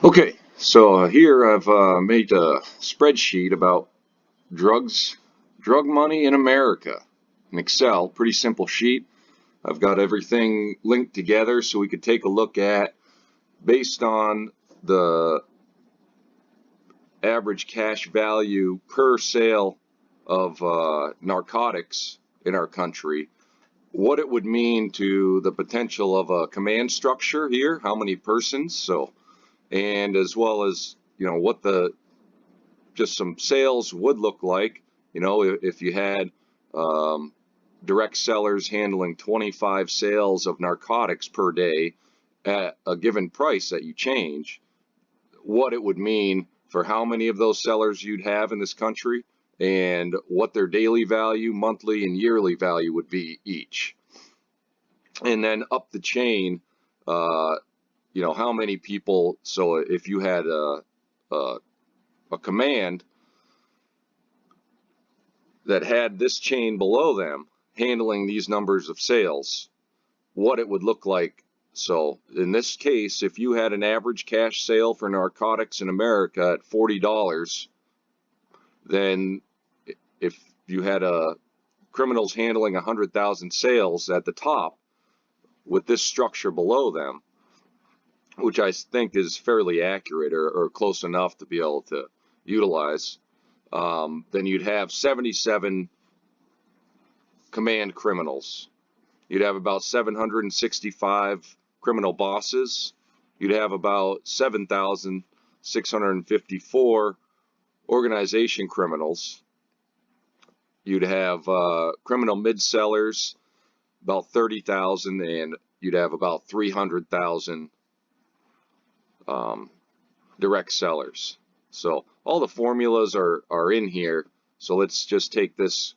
Okay, so here I've made a spreadsheet about drug money in America. In Excel, pretty simple sheet. I've got everything linked together so we could take a look at, based on the average cash value per sale of narcotics in our country, what it would mean to the potential of a command structure here, how many persons, and as well as, what the just some sales would look like, if you had um, direct sellers handling 25 sales of narcotics per day at a given price that you change, what it would mean for how many of those sellers you'd have in this country and what their daily value, monthly, and yearly value would be each. And then up the chain, uh, how many people, so if you had a command that had this chain below them handling these numbers of sales, what it would look like. So in this case, if you had an average cash sale for narcotics in America at $40, then if you had criminals handling 100,000 sales at the top with this structure below them, which I think is fairly accurate or close enough to be able to utilize, then you'd have 77 command criminals. You'd have about 765 criminal bosses. You'd have about 7,654 organization criminals. You'd have criminal mid-sellers, about 30,000, and you'd have about 300,000 direct sellers. So all the formulas are in here. So let's just take this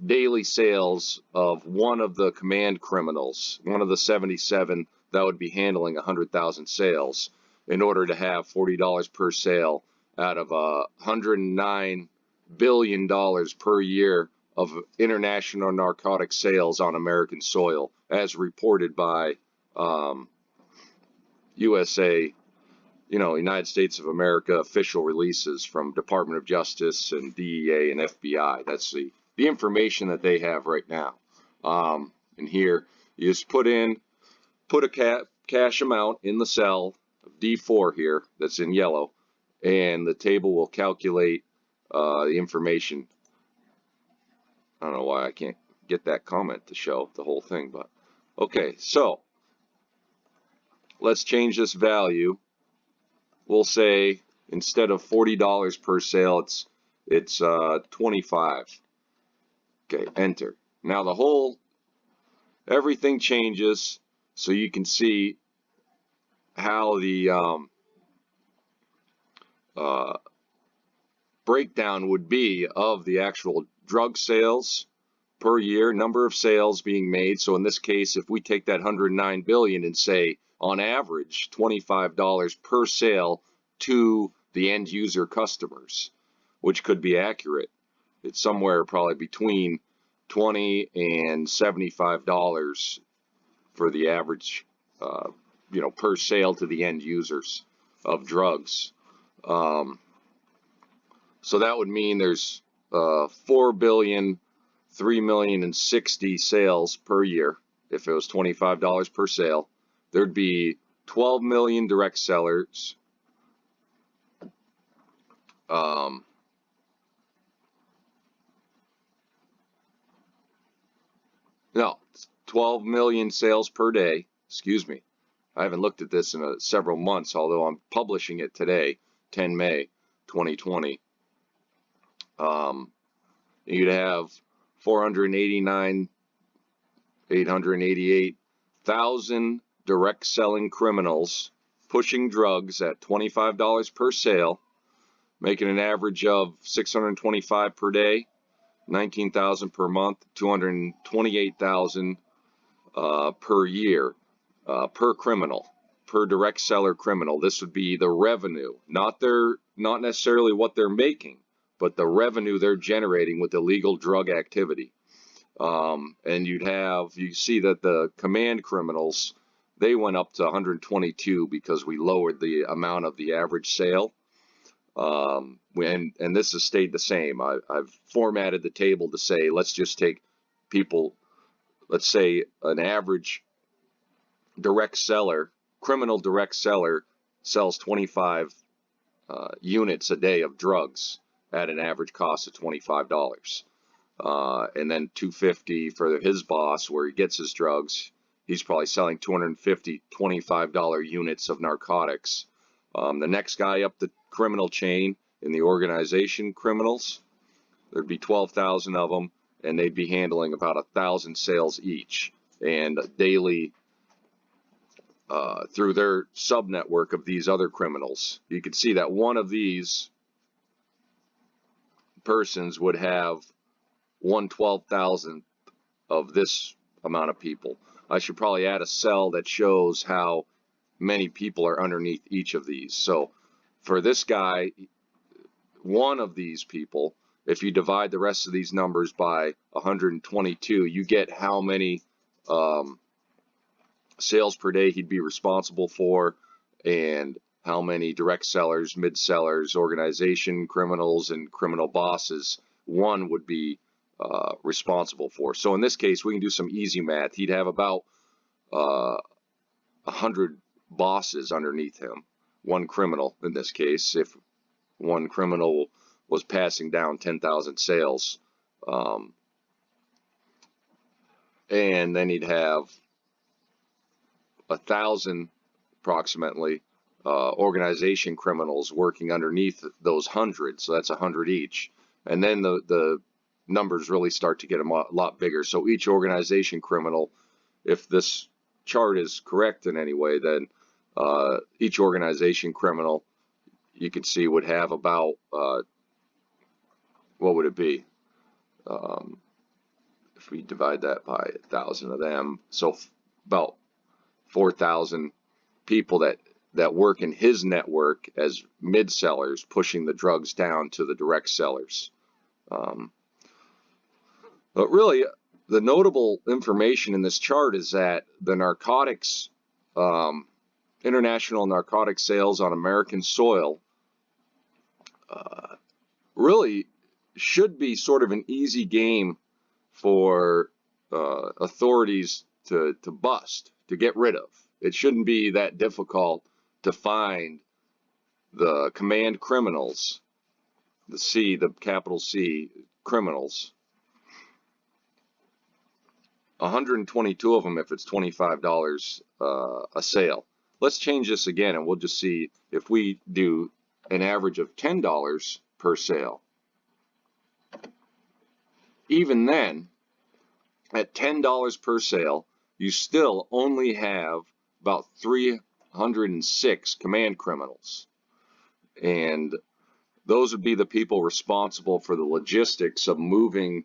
daily sales of one of the command criminals, one of the 77 that would be handling 100,000 sales, in order to have $40 per sale out of $109 billion per year of international narcotic sales on American soil, as reported by USA, United States of America official releases from Department of Justice and DEA and FBI. That's the information that they have right now. And here you just put a cash amount in the cell of D4 here that's in yellow, and the table will calculate the information. I don't know why I can't get that comment to show the whole thing, but okay, so let's change this value. We'll say instead of $40 per sale, it's 25. Okay, enter. Now everything changes, so you can see how the breakdown would be of the actual drug sales per year, number of sales being made. So in this case, if we take that 109 billion and say on average $25 per sale to the end user customers, which could be accurate, it's somewhere probably between $20 and $75 for the average, per sale to the end users of drugs. So that would mean there's 4 billion, 3 million, and 60 sales per year. If it was $25 per sale, there'd be 12 million direct sellers. No, 12 million sales per day. Excuse me. I haven't looked at this in several months, although I'm publishing it today, 10 May 2020. You'd have 888,000 direct selling criminals pushing drugs at $25 per sale, making an average of 625 per day, 19,000 per month, 228,000 per year per criminal, per direct seller criminal. This would be the revenue, not necessarily what they're making, but the revenue they're generating with illegal drug activity. And you see that the command criminals they went up to 122 because we lowered the amount of the average sale. And this has stayed the same. I've formatted the table to say, let's just take people, let's say an average direct seller, criminal direct seller sells 25 units a day of drugs at an average cost of $25. And then $250 for his boss where he gets his drugs. He's probably selling 250 $25 units of narcotics. The next guy up the criminal chain in the organization criminals, there'd be 12,000 of them, and they'd be handling about 1,000 sales each. And daily, through their sub-network of these other criminals, you could see that one of these persons would have 1/12,000th of this amount of people. I should probably add a cell that shows how many people are underneath each of these. So for this guy, one of these people, if you divide the rest of these numbers by 122, you get how many sales per day he'd be responsible for, and how many direct sellers, mid sellers, organization criminals, and criminal bosses one would be responsible for. So in this case, we can do some easy math. He'd have about 100 bosses underneath him, one criminal in this case, if one criminal was passing down 10,000 sales. And then he'd have 1,000 approximately organization criminals working underneath those 100, so that's 100 each. And then the numbers really start to get a lot bigger. So each organization criminal, if this chart is correct in any way, then each organization criminal, you could see, would have about, what would it be? If we divide that by 1,000 of them, so about 4,000 people that work in his network as mid sellers, pushing the drugs down to the direct sellers. But really, the notable information in this chart is that the narcotics, international narcotic sales on American soil, really should be sort of an easy game for authorities to bust, to get rid of. It shouldn't be that difficult to find the command criminals, the capital C criminals. 122 of them if it's $25 a sale. Let's change this again, and we'll just see if we do an average of $10 per sale. Even then, at $10 per sale, you still only have about 306 command criminals. And those would be the people responsible for the logistics of moving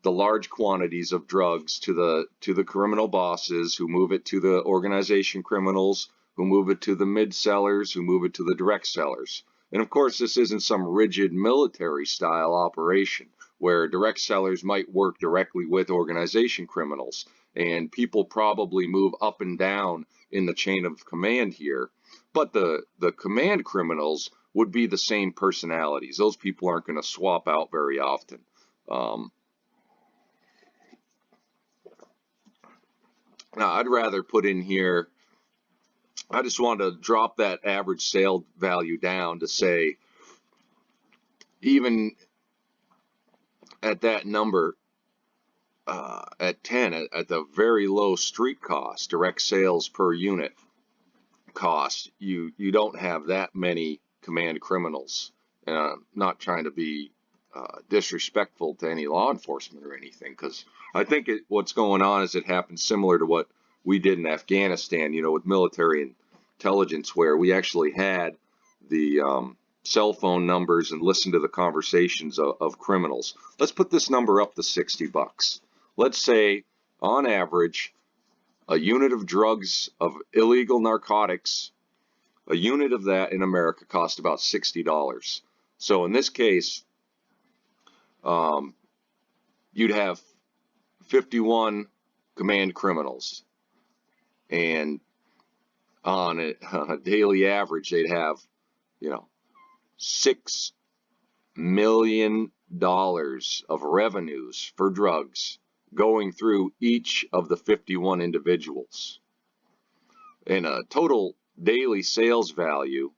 the large quantities of drugs to the criminal bosses, who move it to the organization criminals, who move it to the mid sellers, who move it to the direct sellers. And of course, this isn't some rigid military style operation where direct sellers might work directly with organization criminals, and people probably move up and down in the chain of command here. But the command criminals would be the same personalities. Those people aren't going to swap out very often. Now, I'd rather put in here, I just want to drop that average sale value down to say, even at that number, at 10, at the very low street cost, direct sales per unit cost, you don't have that many command criminals. And I'm not trying to be disrespectful to any law enforcement or anything, because I think what's going on is it happens similar to what we did in Afghanistan, with military intelligence, where we actually had the cell phone numbers and listened to the conversations of criminals. Let's put this number up to $60. Let's say, on average, a unit of drugs, of illegal narcotics, a unit of that in America cost about $60. So in this case, you'd have 51 command criminals, and on a daily average, they'd have, you know, $6 million of revenues for drugs going through each of the 51 individuals, and a total daily sales value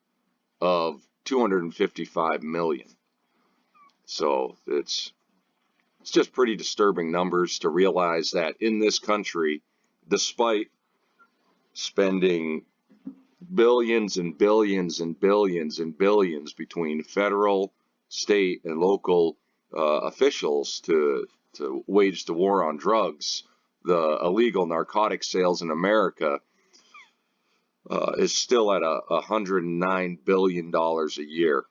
of 255 million. So it's just pretty disturbing numbers to realize that in this country, despite spending billions and billions and billions and billions between federal, state, and local officials to wage the war on drugs, the illegal narcotic sales in America is still at $109 billion a year.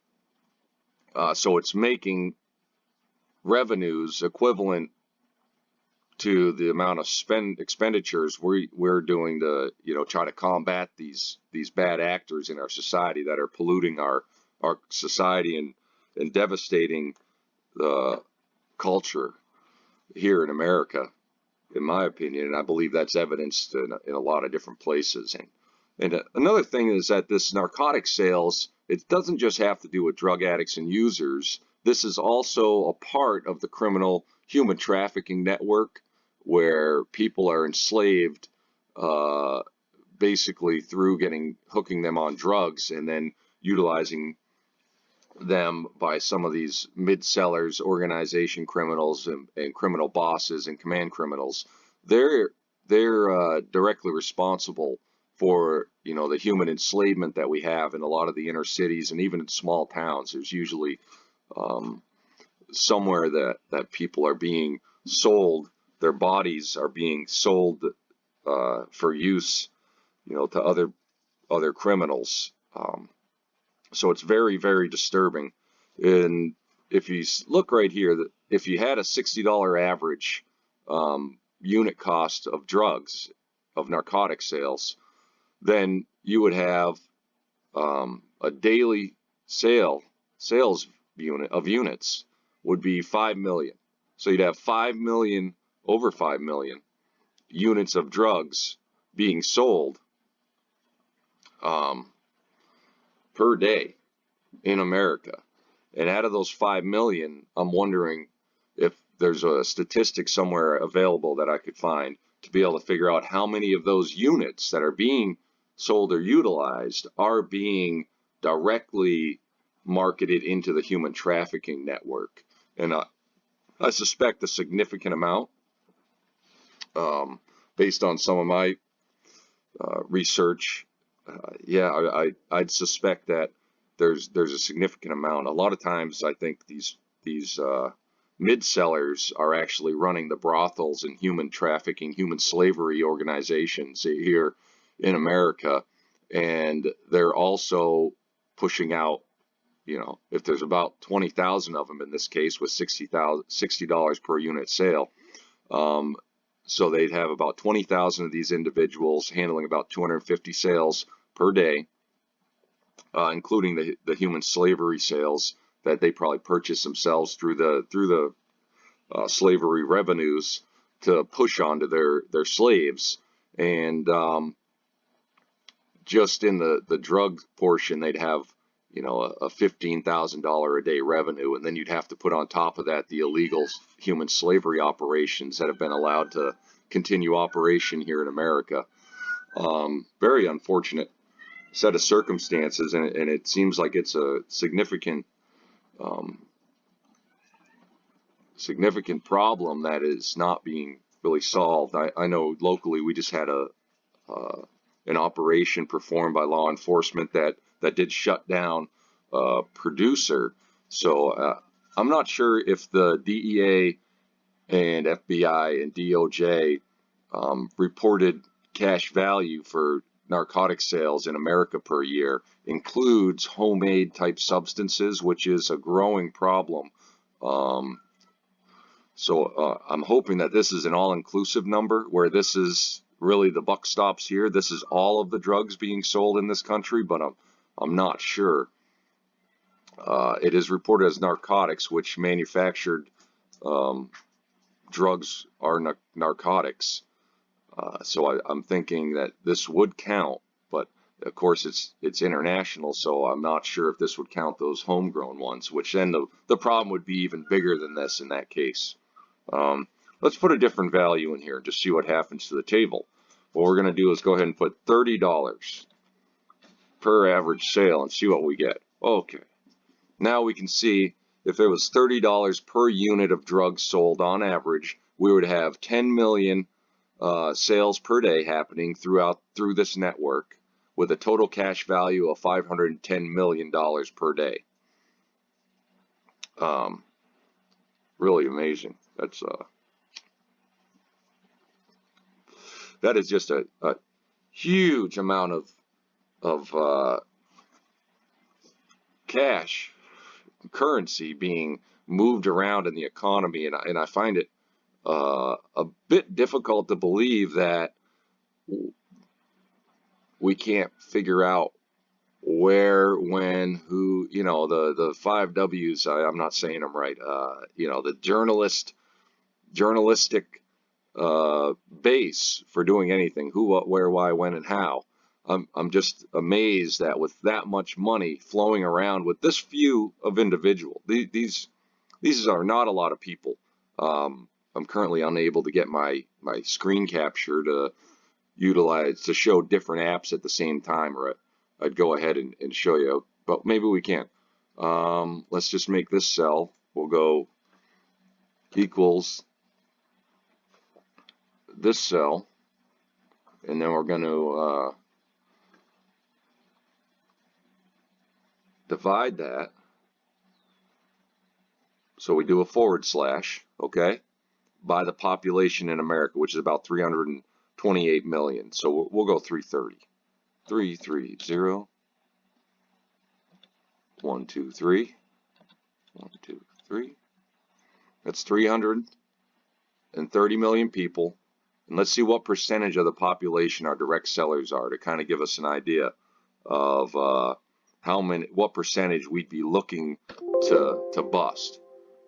So it's making revenues equivalent to the amount of expenditures we're doing to, try to combat these bad actors in our society that are polluting our society and devastating the culture here in America, in my opinion. And I believe that's evidenced in a lot of different places. And another thing is that this narcotic sales, it doesn't just have to do with drug addicts and users. This is also a part of the criminal human trafficking network, where people are enslaved basically through hooking them on drugs and then utilizing them by some of these mid-sellers, organization criminals, and criminal bosses and command criminals. They're directly responsible for the human enslavement that we have in a lot of the inner cities and even in small towns. There's usually somewhere that people are being sold. Their bodies are being sold for use, to other criminals. So it's very, very disturbing. And if you look right here, if you had a $60 average unit cost of drugs, of narcotic sales, then you would have a daily sales unit of units would be 5 million. So you'd have 5 million, over 5 million units of drugs being sold per day in America. And out of those 5 million, I'm wondering if there's a statistic somewhere available that I could find to be able to figure out how many of those units that are being sold or utilized are being directly marketed into the human trafficking network. And I suspect a significant amount, based on some of my research. I'd suspect that there's a significant amount. A lot of times, I think these mid-sellers are actually running the brothels and human trafficking, human slavery organizations here in America, and they're also pushing out, if there's about 20,000 of them in this case, with $60 per unit sale. So they'd have about 20,000 of these individuals handling about 250 sales per day, including the human slavery sales that they probably purchase themselves through the slavery revenues to push onto their slaves. And just in the drug portion, they'd have a $15,000 a day revenue, and then you'd have to put on top of that the illegal human slavery operations that have been allowed to continue operation here in America. Very unfortunate set of circumstances, and it seems like it's a significant problem that is not being really solved. I know locally we just had an operation performed by law enforcement that did shut down a producer. So I'm not sure if the DEA and FBI and DOJ reported cash value for narcotic sales in America per year includes homemade type substances, which is a growing problem. So I'm hoping that this is an all-inclusive number, where this is really the buck stops here. This is all of the drugs being sold in this country, but I'm not sure. It is reported as narcotics, which manufactured drugs are narcotics. So I'm thinking that this would count, but of course, it's international, so I'm not sure if this would count those homegrown ones, which then the problem would be even bigger than this in that case. Let's put a different value in here and just see what happens to the table. What we're going to do is go ahead and put $30 per average sale and see what we get. Okay. Now we can see if there was $30 per unit of drugs sold on average, we would have 10 million sales per day happening through this network with a total cash value of $510 million per day. Really amazing. That is just a huge amount of cash currency being moved around in the economy, and I find it a bit difficult to believe that we can't figure out where, when, who, the 5 W's. I'm not saying them right. The journalistic base for doing anything: who, what, where, why, when, and how. I'm just amazed that with that much money flowing around with this few of individual, these are not a lot of people. I'm currently unable to get my screen capture to show different apps at the same time, or I'd go ahead and show you, but maybe we can't. Let's just make this cell. We'll go equals this cell, and then we're going to divide that. So we do a /, okay, by the population in America, which is about 328 million. So we'll go 330. 330. 1, 2, 3. 1, 2, 3. That's 330 million people. And let's see what percentage of the population our direct sellers are, to kind of give us an idea of what percentage we'd be looking to bust.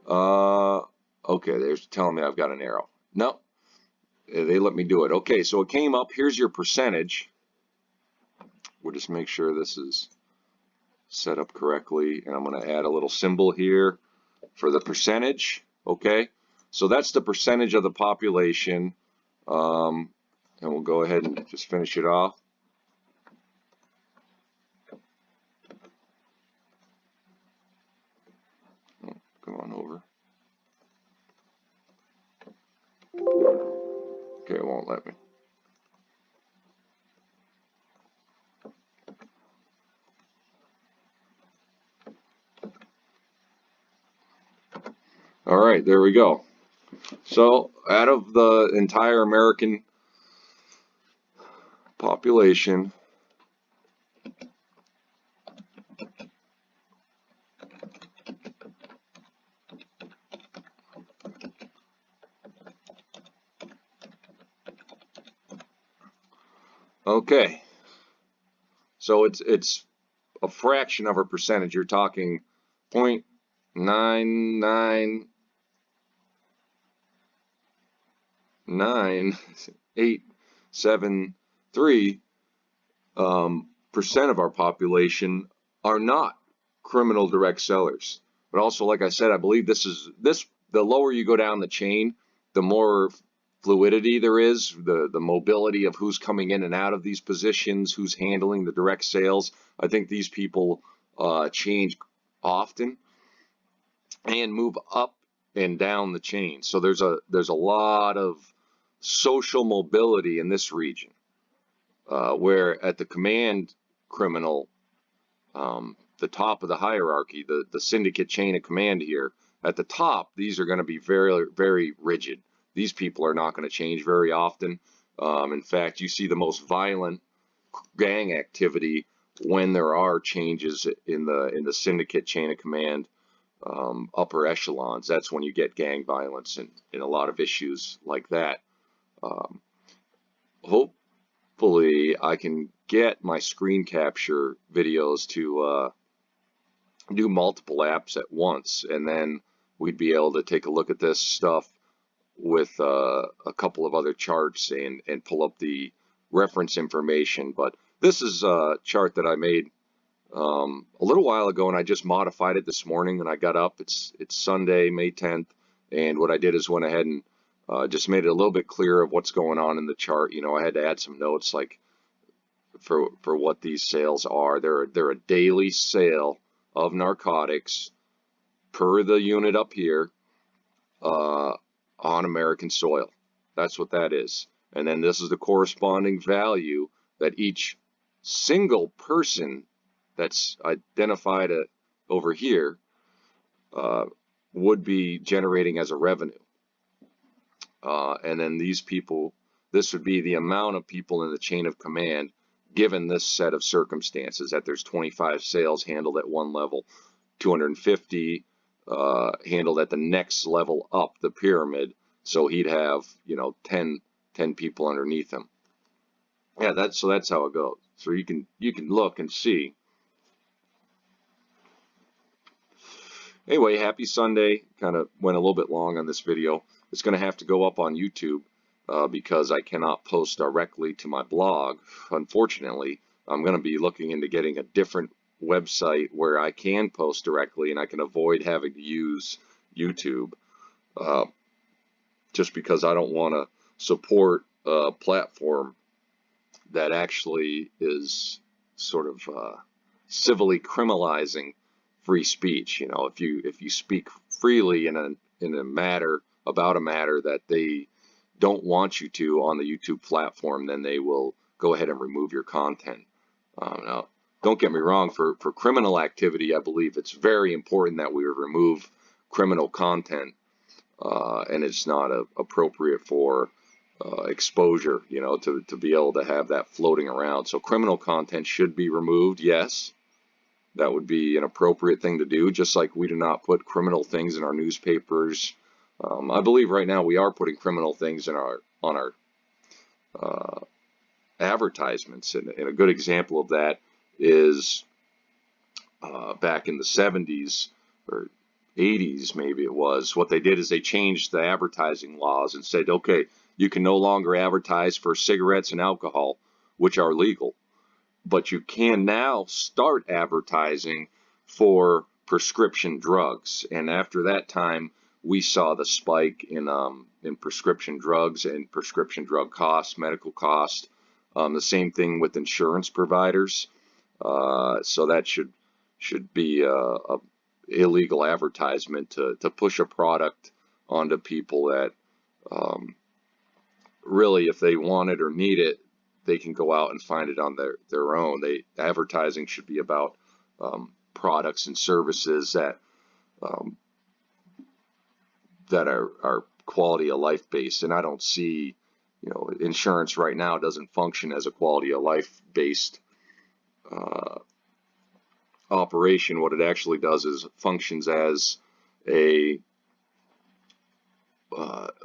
Okay, they're telling me I've got an error. No, they let me do it. Okay, so it came up. Here's your percentage. We'll just make sure this is set up correctly, and I'm going to add a little symbol here for the percentage. Okay, so that's the percentage of the population, and we'll go ahead and just finish it off. Come on over. Okay, it won't let me. All right, there we go. So out of the entire American population, okay, so it's a fraction of a percentage. You're talking 0.99873% of our population are not criminal direct sellers. But also, like I said, I believe the lower you go down the chain, the more fluidity there is, the mobility of who's coming in and out of these positions, who's handling the direct sales. I think these people change often and move up and down the chain. So there's a lot of social mobility in this region, where at the command criminal, the top of the hierarchy, the syndicate chain of command here, at the top, these are going to be very, very rigid. These people are not going to change very often. In fact, you see the most violent gang activity when there are changes in the syndicate chain of command, upper echelons. That's when you get gang violence and a lot of issues like that. Hopefully I can get my screen capture videos to do multiple apps at once, and then we'd be able to take a look at this stuff with a couple of other charts and pull up the reference information. But This is a chart that I made a little while ago, and I just modified it this morning when I got up. It's Sunday, May 10th, and what I did is went ahead and just made it a little bit clearer of what's going on in the chart. You know, I had to add some notes like for what these sales are. They're a daily sale of narcotics per the unit up here on American soil. That's what that is. And then this is the corresponding value that each single person that's identified over here would be generating as a revenue. And then these people, this would be the amount of people in the chain of command given this set of circumstances, that there's 25 sales handled at one level, 250 handled at the next level up the pyramid. So he'd have, you know, 10 people underneath him. Yeah, that's how it goes. So you can look and see. Anyway, happy Sunday. Kind of went a little bit long on this video. It's going to have to go up on YouTube because I cannot post directly to my blog. Unfortunately, I'm going to be looking into getting a different website where I can post directly and I can avoid having to use YouTube, just because I don't want to support a platform that actually is sort of civilly criminalizing free speech. You know, if you speak freely in a matter about a matter that they don't want you to on the YouTube platform, then they will go ahead and remove your content. Now, don't get me wrong, for criminal activity, I believe it's very important that we remove criminal content, and it's not appropriate for exposure, you know, to be able to have that floating around. So criminal content should be removed, yes. That would be an appropriate thing to do, just like we do not put criminal things in our newspapers. I believe right now we are putting criminal things on our advertisements, and a good example of that is back in the 70s or 80s, maybe it was. What they did is they changed the advertising laws and said, okay, you can no longer advertise for cigarettes and alcohol, which are legal, but you can now start advertising for prescription drugs. And after that time, we saw the spike in prescription drugs and prescription drug costs, medical costs. The same thing with insurance providers. So that should be a illegal advertisement to push a product onto people that really, if they want it or need it, they can go out and find it on their own. Advertising should be about products and services that are quality of life based. And I don't see, you know, insurance right now doesn't function as a quality of life based operation. What it actually does is functions as a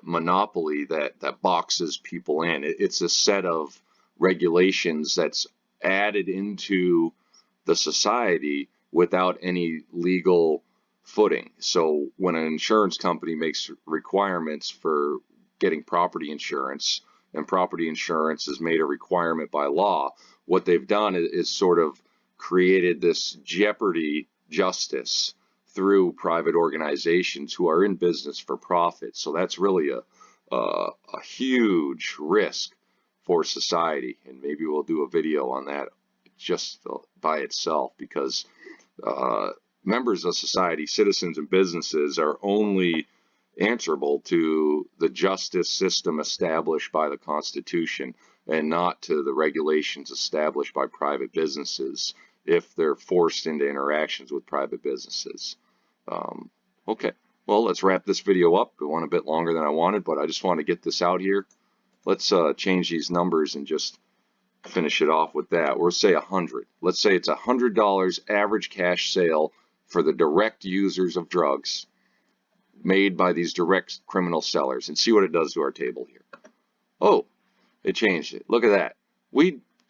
monopoly that boxes people in. It's a set of regulations that's added into the society without any legal footing. So when an insurance company makes requirements for getting property insurance, and property insurance is made a requirement by law, what they've done is sort of created this jeopardy justice through private organizations who are in business for profit. So that's really a huge risk for society, and maybe we'll do a video on that just by itself, because members of society, citizens and businesses, are only answerable to the justice system established by the Constitution and not to the regulations established by private businesses if they're forced into interactions with private businesses. Okay, well, let's wrap this video up. It went a bit longer than I wanted, but I just want to get this out here. Let's change these numbers and just finish it off with that. We'll say 100. Let's say it's $100 average cash sale for the direct users of drugs made by these direct criminal sellers, and see what it does to our table here. Oh, it changed it. Look at that.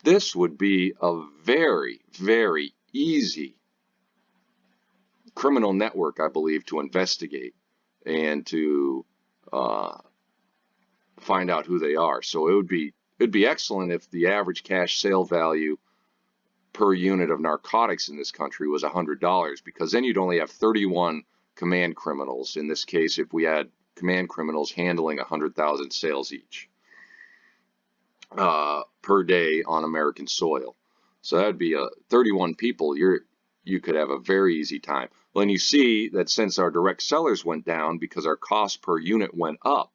This would be a very, very easy criminal network, I believe, to investigate and to find out who they are. So it'd be excellent if the average cash sale value per unit of narcotics in this country was $100, because then you'd only have 31 command criminals. In this case, if we had command criminals handling 100,000 sales each per day on American soil. So that'd be 31 people. You could have a very easy time. Well, and you see that since our direct sellers went down because our cost per unit went up,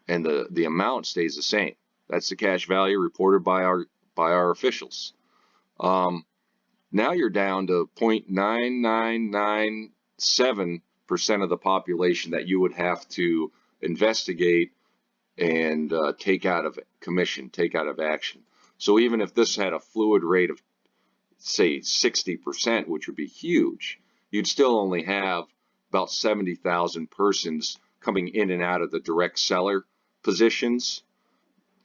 and the amount stays the same. That's the cash value reported by our officials. Now you're down to 0.9997% of the population that you would have to investigate and take out of commission, take out of action. So even if this had a fluid rate of, say, 60%, which would be huge, you'd still only have about 70,000 persons coming in and out of the direct seller positions.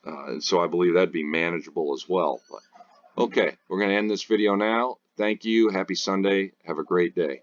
And so I believe that'd be manageable as well. But, okay, we're going to end this video now. Thank you. Happy Sunday. Have a great day.